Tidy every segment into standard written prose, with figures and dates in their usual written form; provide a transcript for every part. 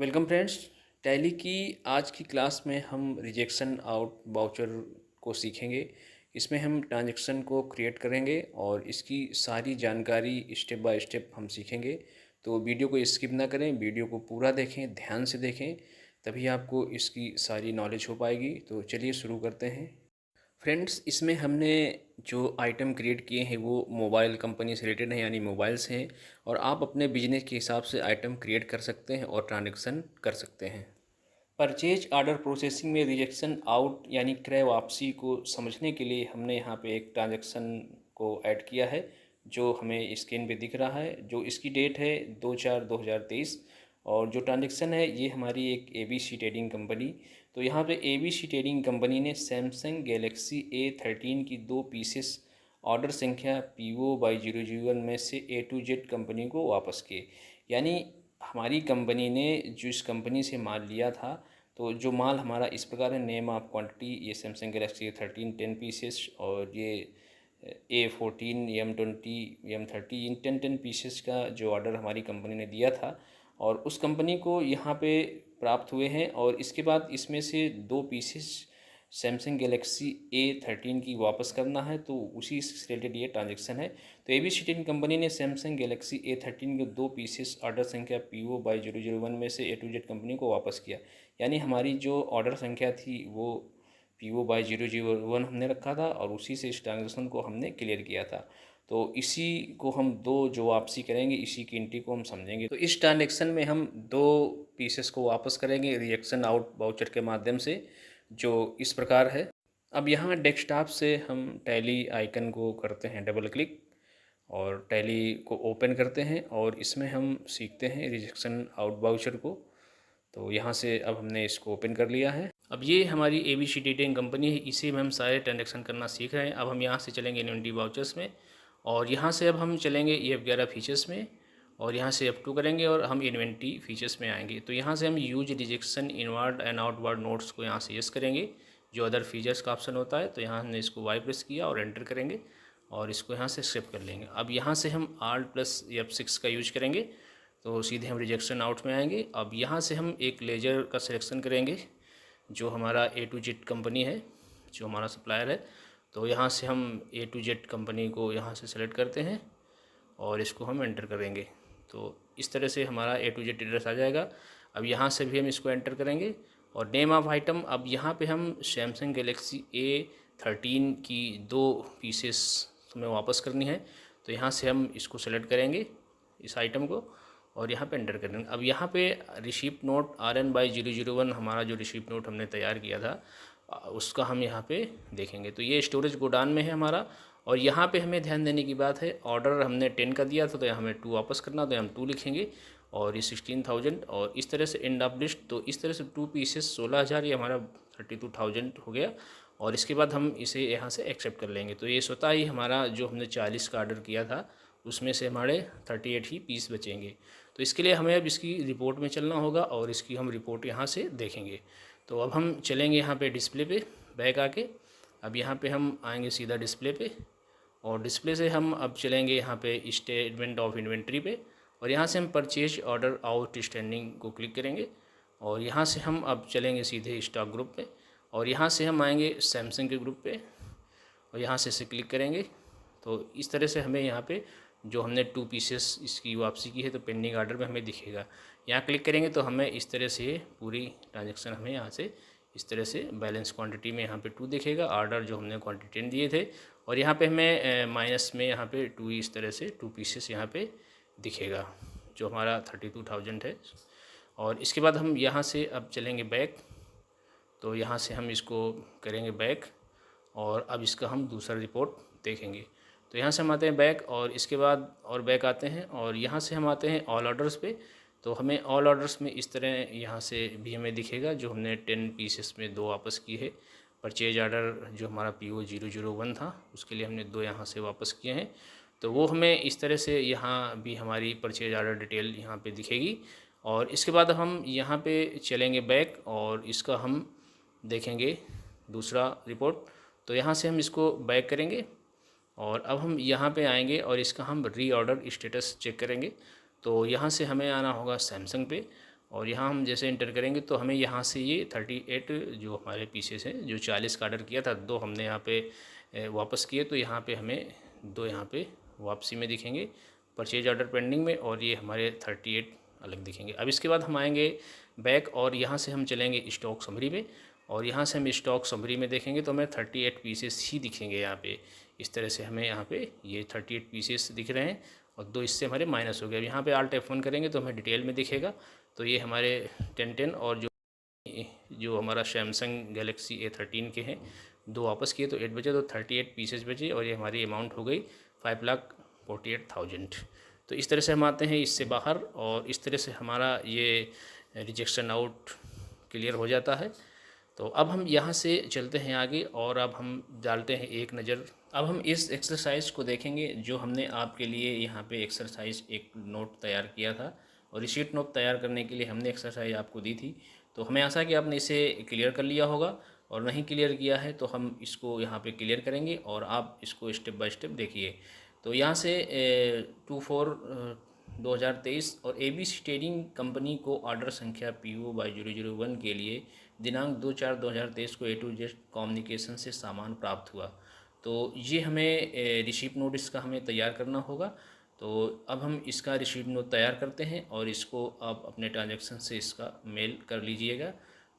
Welcome friends. Tally की आज की क्लास में हम रिजेक्शन आउट वाउचर को सीखेंगे। इसमें हम ट्रांजैक्शन को क्रिएट करेंगे और इसकी सारी जानकारी स्टेप बाय स्टेप हम सीखेंगे। तो वीडियो को स्किप ना करें, वीडियो को पूरा देखें, ध्यान से देखें, तभी आपको इसकी सारी नॉलेज हो पाएगी। तो चलिए शुरू करते हैं। फ्रेंड्स, इसमें हमने जो आइटम क्रिएट किए हैं वो मोबाइल कंपनी से रिलेटेड हैं, यानी मोबाइल्स हैं। और आप अपने बिजनेस के हिसाब से आइटम क्रिएट कर सकते हैं और ट्रांजैक्शन कर सकते हैं। परचेज ऑर्डर प्रोसेसिंग में रिजेक्शन आउट यानी क्रय वापसी को समझने के लिए हमने यहाँ पे एक ट्रांजैक्शन को ऐड किया है, जो हमें स्क्रीन पे दिख रहा है। जो इसकी डेट है 2/4/2023 और जो ट्रांजैक्शन है ये हमारी एक ABC ट्रेडिंग कंपनी। तो यहाँ पे ABC ट्रेडिंग कंपनी ने सैमसंग गैलेक्सी A13 की 2 पीसेस ऑर्डर संख्या PO/001 में से A to Z कंपनी को वापस किए। यानी हमारी कंपनी ने जो इस कंपनी से माल लिया था, तो जो माल हमारा इस प्रकार है, नेम ऑफ क्वांटिटी, ये सैमसंग गैलेक्सी A13 10 पीसेस और ये A14 M20 M30 इन 10 पीसेस का जो ऑर्डर हमारी कंपनी ने दिया था और उस कंपनी को यहाँ पे प्राप्त हुए हैं। और इसके बाद इसमें से 2 पीसेस सैमसंग गैलेक्सी A13 की वापस करना है, तो उसी से रिलेटेड ये ट्रांजैक्शन है। तो ABC टेन कंपनी ने सैमसंग गैलेक्सी A13 के 2 पीसेस ऑर्डर संख्या PO/001 में से A to Z कंपनी को वापस किया। यानी हमारी जो ऑर्डर संख्या थी वो PO/001 हमने रखा था और उसी से इस ट्रांजेक्शन को हमने क्लियर किया था। तो इसी को हम दो जो वापसी करेंगे, इसी की एंट्री को हम समझेंगे। तो इस ट्रांजेक्शन में हम 2 पीसेस को वापस करेंगे रिजेक्शन आउट वाउचर के माध्यम से, जो इस प्रकार है। अब यहाँ डेस्कटॉप से हम टैली आइकन को करते हैं डबल क्लिक और टैली को ओपन करते हैं और इसमें हम सीखते हैं रिजेक्शन आउट वाउचर को। तो यहाँ से अब हमने इसको ओपन कर लिया है। अब ये हमारी ABC ट्रेडिंग कंपनी है, इसी में हम सारे ट्रांजेक्शन करना सीख रहे हैं। अब हम यहाँ से चलेंगे इन्वेंटरी वाउचर्स में और यहाँ से अब हम चलेंगे EF11 फीचर्स में और यहाँ से F2 करेंगे और हम इन्वेंटरी फीचर्स में आएंगे। तो यहाँ से हम use rejection inward and outward notes को यहाँ से यस करेंगे, जो अदर फीचर्स का ऑप्शन होता है। तो यहाँ हमने इसको वाई प्रेस किया और एंटर करेंगे और इसको यहाँ से एक्सेप्ट कर लेंगे। अब यहाँ से हम Alt+F6 का यूज करेंगे तो सीधे हम रिजेक्शन आउट में आएंगे। अब यहाँ से हम एक लेजर का सिलेक्शन करेंगे, जो हमारा A to Z कंपनी है, जो हमारा सप्लायर है। तो यहाँ से हम A to Z कंपनी को यहाँ से सेलेक्ट करते हैं और इसको हम एंटर करेंगे। तो इस तरह से हमारा A to Z एड्रेस आ जाएगा। अब यहाँ से भी हम इसको एंटर करेंगे और नेम ऑफ आइटम, अब यहाँ पे हम सैमसंग गैलेक्सी A13 की 2 पीसेस हमें वापस करनी है। तो यहाँ से हम इसको सेलेक्ट करेंगे, इस आइटम को, और यहाँ पे एंटर करेंगे। अब यहाँ पे रिसीप्ट नोट RN/001 हमारा जो रिसीप्ट नोट हमने तैयार किया था उसका हम यहाँ पे देखेंगे। तो ये स्टोरेज गोडाउन में है हमारा। और यहाँ पे हमें ध्यान देने की बात है, ऑर्डर हमने 10 का दिया था तो यहाँ हमें 2 वापस करना, तो हम 2 लिखेंगे और ये 16,000 और इस तरह से एंड ऑफ लिस्ट। तो इस तरह से 2 पीसेस 16,000, ये हमारा 32,000 हो गया। और इसके बाद हम इसे यहाँ से एक्सेप्ट कर लेंगे। तो ये स्वतः ही हमारा जो हमने 40 का ऑर्डर किया था उसमें से हमारे 38 ही पीस बचेंगे। तो इसके लिए हमें अब इसकी रिपोर्ट में चलना होगा और इसकी हम रिपोर्ट यहाँ से देखेंगे। तो अब हम चलेंगे यहाँ पे डिस्प्ले पे बैक आके। अब यहाँ पे हम आएंगे सीधा डिस्प्ले पे और डिस्प्ले से हम अब चलेंगे यहाँ पे स्टेटमेंट ऑफ इन्वेंट्री पे और यहाँ से हम परचेज ऑर्डर आउटस्टैंडिंग को क्लिक करेंगे और यहाँ से हम अब चलेंगे सीधे स्टॉक ग्रुप पे और यहाँ से हम आएंगे सैमसंग के ग्रुप पे और यहाँ से क्लिक करेंगे। तो इस तरह से हमें यहाँ पे जो हमने 2 पीसेस इसकी वापसी की है तो पेंडिंग ऑर्डर में हमें दिखेगा। यहाँ क्लिक करेंगे तो हमें इस तरह से पूरी ट्रांजैक्शन हमें यहाँ से इस तरह से बैलेंस क्वांटिटी में यहाँ पे 2 दिखेगा, ऑर्डर जो हमने क्वांटिटी दिए थे, और यहाँ पे हमें माइनस में यहाँ पे 2 इस तरह से 2 पीसेस यहाँ पे दिखेगा, जो हमारा 32,000 है। और इसके बाद हम यहाँ से अब चलेंगे बैक। तो यहाँ से हम इसको करेंगे बैक और अब इसका हम दूसरा रिपोर्ट देखेंगे। तो यहाँ से हम आते हैं बैक और इसके बाद और बैक आते हैं और यहाँ से हम आते हैं ऑल ऑर्डर्स पे। तो हमें ऑल ऑर्डर्स में इस तरह यहाँ से भी हमें दिखेगा, जो हमने 10 पीसेस में 2 वापस किए है। परचेज ऑर्डर जो हमारा PO/001 था उसके लिए हमने 2 यहाँ से वापस किए हैं। तो वो हमें इस तरह से यहाँ भी हमारी परचेज ऑर्डर डिटेल यहाँ पे दिखेगी। और इसके बाद हम यहाँ पे चलेंगे बैक और इसका हम देखेंगे दूसरा रिपोर्ट। तो यहाँ से हम इसको बैक करेंगे और अब हम यहाँ पे आएंगे और इसका हम रीऑर्डर स्टेटस चेक करेंगे। तो यहाँ से हमें आना होगा सैमसंग पे और यहाँ हम जैसे इंटर करेंगे तो हमें यहाँ से ये 38 जो हमारे पीसेस हैं, जो 40 का ऑर्डर किया था, 2 हमने यहाँ पे वापस किए, तो यहाँ पे हमें 2 यहाँ पे वापसी में दिखेंगे, परचेज ऑर्डर पेंडिंग में, और ये हमारे 38 अलग दिखेंगे। अब इसके बाद हम आएंगे बैक और यहाँ से हम चलेंगे स्टॉक समरी में, और यहाँ से हम स्टॉक समरी में देखेंगे तो हमें 38 पीसेस ही दिखेंगे यहाँ पे। इस तरह से हमें यहाँ पे ये 38 पीसेस दिख रहे हैं और 2 इससे हमारे माइनस हो गए। अब यहाँ पे Alt F1 करेंगे तो हमें डिटेल में दिखेगा। तो ये हमारे 1010 और जो हमारा सैमसंग गैलेक्सी A13 के हैं, 2 वापस किए तो 8 बचे, तो 38 पीसेस बचे और ये हमारी अमाउंट हो गई 5,48,000। तो इस तरह से हम आते हैं इससे बाहर, और इस तरह से हमारा ये रिजेक्शन आउट क्लियर हो जाता है। तो अब हम यहाँ से चलते हैं आगे और अब हम डालते हैं एक नज़र। अब हम इस एक्सरसाइज को देखेंगे जो हमने आपके लिए यहाँ पे एक्सरसाइज एक नोट तैयार किया था, और रिसीट नोट तैयार करने के लिए हमने एक्सरसाइज आपको दी थी। तो हमें आशा है कि आपने इसे क्लियर कर लिया होगा, और नहीं क्लियर किया है तो हम इसको यहाँ पे क्लियर करेंगे और आप इसको स्टेप बाय स्टेप देखिए। तो यहाँ से 24/2023 और ABC ट्रेडिंग कंपनी को ऑर्डर संख्या PO/001 के लिए दिनांक 2/4/2023 को A to Z कम्युनिकेशन से सामान प्राप्त हुआ। तो ये हमें रिसीप्ट नोट इसका हमें तैयार करना होगा। तो अब हम इसका रिसीप्ट नोट तैयार करते हैं और इसको आप अपने ट्रांजैक्शन से इसका मेल कर लीजिएगा।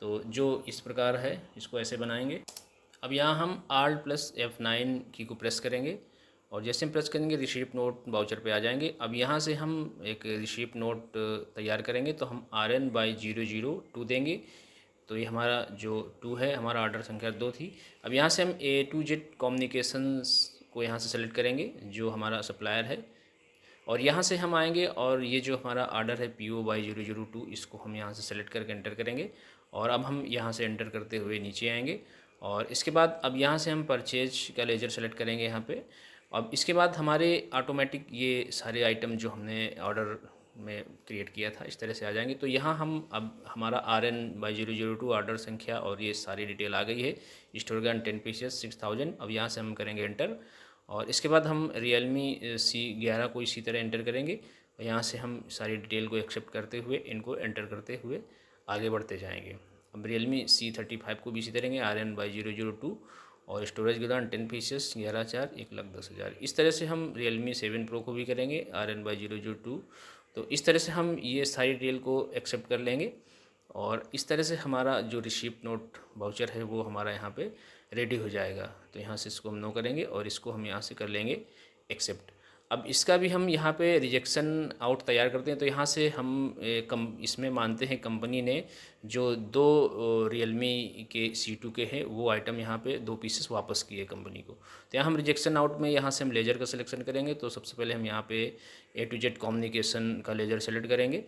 तो जो इस प्रकार है, इसको ऐसे बनाएंगे। अब यहाँ हम Alt + F9 की को प्रेस करेंगे, और जैसे हम प्रेस करेंगे रिसीप्ट नोट वाउचर पे आ जाएंगे। अब यहाँ से हम एक रिसीप्ट नोट तैयार करेंगे, तो हम RN/002 देंगे। तो ये हमारा जो 2 है, हमारा ऑर्डर संख्या 2 थी। अब यहाँ से हम A to Z कम्युनिकेशंस को यहाँ से सेलेक्ट करेंगे, जो हमारा सप्लायर है, और यहाँ से हम आएंगे और ये जो हमारा ऑर्डर है PO/002, इसको हम यहाँ से सेलेक्ट करके एंटर करेंगे। और अब हम यहाँ से एंटर करते हुए नीचे आएंगे, और इसके बाद अब यहाँ से हम परचेज का लेजर सेलेक्ट करेंगे यहाँ पे। अब इसके बाद हमारे ऑटोमेटिक ये सारे आइटम जो हमने ऑर्डर में क्रिएट किया था इस तरह से आ जाएंगे। तो यहाँ हम अब हमारा RN/002 ऑर्डर संख्या और ये सारी डिटेल आ गई है। Store gun 10 pieces 6000। अब यहाँ से हम करेंगे एंटर, और इसके बाद हम Realme C11 को इसी तरह एंटर करेंगे। यहाँ से हम सारी डिटेल को एक्सेप्ट करते हुए इनको एंटर करते हुए आगे बढ़ते जाएंगे। अब Realme C35 को भी इसी तरह RN/002 और स्टोरेज के दौरान 10 पीसेस 11/4 1,10,000। इस तरह से हम Realme 7 Pro को भी करेंगे RN/002। तो इस तरह से हम ये सारी डिटेल को एक्सेप्ट कर लेंगे, और इस तरह से हमारा जो रिसीप्ट नोट वाउचर है वो हमारा यहाँ पे रेडी हो जाएगा। तो यहाँ से इसको हम नो करेंगे और इसको हम यहाँ से कर लेंगे एक्सेप्ट। अब इसका भी हम यहाँ पे रिजेक्शन आउट तैयार करते हैं। तो यहाँ से हम इसमें मानते हैं कंपनी ने जो 2 Realme के C2 के हैं वो आइटम यहाँ पे 2 पीसेस वापस किए कंपनी को। तो यहाँ हम रिजेक्शन आउट में यहाँ से हम लेजर का सिलेक्शन करेंगे। तो सबसे पहले हम यहाँ पे A to Z कम्युनिकेशन का लेजर सेलेक्ट करेंगे,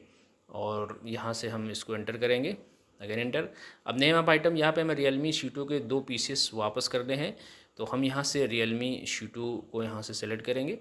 और यहाँ से हम इसको एंटर करेंगे, अगेन एंटर। अब नेम ऑफ आइटम यहाँ पे हमें Realme C2 के 2 पीसेस वापस करने हैं। तो हम यहाँ से Realme C2 को यहाँ से सेलेक्ट करेंगे,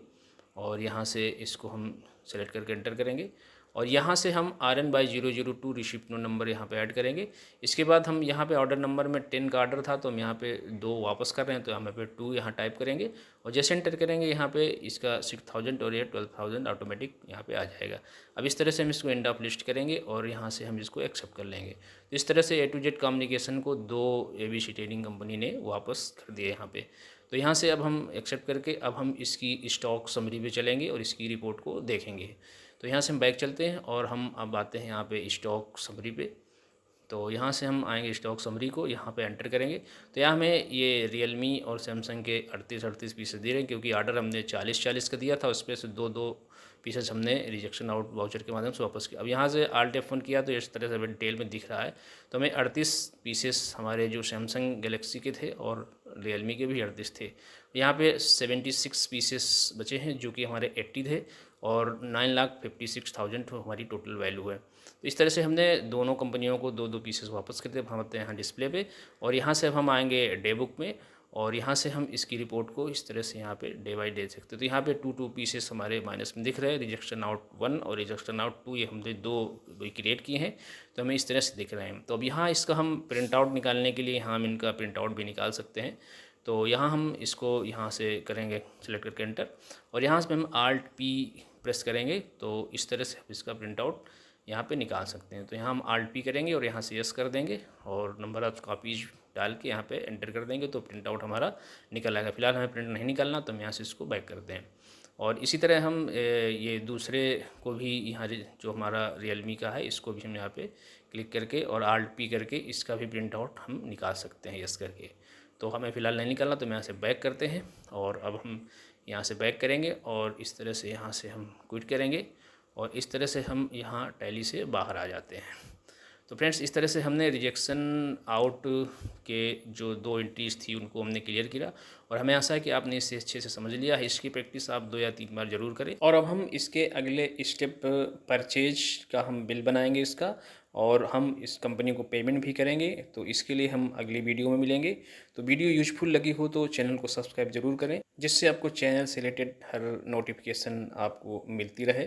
और यहाँ से इसको हम सेलेक्ट करके एंटर करेंगे, और यहाँ से हम RN/002 रिसिप्ट नोट नंबर यहाँ पे ऐड करेंगे। इसके बाद हम यहाँ पे ऑर्डर नंबर में 10 का ऑर्डर था, तो हम यहाँ पे 2 वापस कर रहे हैं, तो यहाँ पे 2 यहाँ टाइप करेंगे, और जैसे एंटर करेंगे यहाँ पे इसका 6000 और ये 12,000 ऑटोमेटिक यहाँ पे आ जाएगा। अब इस तरह से हम इसको एंड ऑफ लिस्ट करेंगे और यहाँ से हम इसको एक्सेप्ट कर लेंगे। तो इस तरह से A to Z कम्युनिकेशन को 2 ABC ट्रेडिंग कंपनी ने वापस कर दिए यहाँ पे। तो यहाँ से अब हम एक्सेप्ट करके अब हम इसकी स्टॉक समरी पे चलेंगे और इसकी रिपोर्ट को देखेंगे। तो यहाँ से हम बैक चलते हैं और हम अब आते हैं यहाँ पे स्टॉक समरी पे। तो यहाँ से हम आएंगे स्टॉक समरी को, यहाँ पे एंटर करेंगे। तो यहाँ हमें ये Realme और सैमसंग के 38 पीसेस दे रहे हैं, क्योंकि ऑर्डर हमने 40 का दिया था, उसमें से 2 पीसेस हमने रिजेक्शन आउट वाउचर के माध्यम से वापस किया। अब यहाँ से Alt F1 किया तो इस तरह से डिटेल में दिख रहा है। तो हमें 38 पीसेस हमारे जो सैमसंग गैलेक्सी के थे और Realme के भी 38 थे। यहाँ पे 76 पीसेस बचे हैं जो कि हमारे 80 थे, और 9,56,000 हमारी टोटल वैल्यू है। तो इस तरह से हमने दोनों कंपनियों को 2 पीसेस वापस कर दिए। हम आते हैं यहाँ डिस्प्ले पे, और यहाँ से अब हम आएंगे डे बुक में, और यहाँ से हम इसकी रिपोर्ट को इस तरह से यहाँ पे डे बाई डे सकते हैं। तो यहाँ पे 2 पीसेस हमारे माइनस में दिख रहे हैं। रिजेक्शन आउट 1 और रिजेक्शन आउट 2 ये हमने 2 क्रिएट किए हैं, तो हमें इस तरह से दिख रहे हैं। तो अब यहाँ इसका हम प्रिंट आउट निकालने के लिए यहाँ हम इनका प्रिंट आउट भी निकाल सकते हैं। तो यहाँ हम इसको यहाँ से करेंगे सेलेक्ट करके एंटर, और यहाँ से हम Alt P प्रेस करेंगे। तो इस तरह से इसका प्रिंट आउट यहाँ पे निकाल सकते हैं। तो यहाँ हम Alt P करेंगे और यहाँ से यस कर देंगे और नंबर ऑफ कॉपीज डाल के यहाँ पे एंटर कर देंगे तो प्रिंट आउट हमारा निकल आएगा। फिलहाल हमें प्रिंट नहीं निकालना तो हम यहाँ से इसको बैक करते हैं। और इसी तरह हम ये दूसरे को भी यहाँ जो हमारा Realme का है इसको भी हम यहाँ पे क्लिक करके और Alt P करके इसका भी प्रिंट आउट हम निकाल सकते हैं यस करके। तो हमें फ़िलहाल नहीं निकालना तो हम यहाँ से बैक करते हैं और अब हम यहाँ से बैक करेंगे और इस तरह से यहाँ से हम क्विट करेंगे और इस तरह से हम यहाँ टैली से बाहर आ जाते हैं। तो फ्रेंड्स इस तरह से हमने रिजेक्शन आउट के जो 2 एंट्रीज थी उनको हमने क्लियर किया और हमें आशा है कि आपने इसे अच्छे से समझ लिया है। इसकी प्रैक्टिस आप 2 या 3 बार ज़रूर करें। और अब हम इसके अगले स्टेप परचेज का हम बिल बनाएंगे इसका और हम इस कंपनी को पेमेंट भी करेंगे। तो इसके लिए हम अगली वीडियो में मिलेंगे। तो वीडियो यूजफुल लगी हो तो चैनल को सब्सक्राइब ज़रूर करें जिससे आपको चैनल से रिलेटेड हर नोटिफिकेशन आपको मिलती रहे।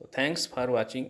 तो थैंक्स फॉर वॉचिंग।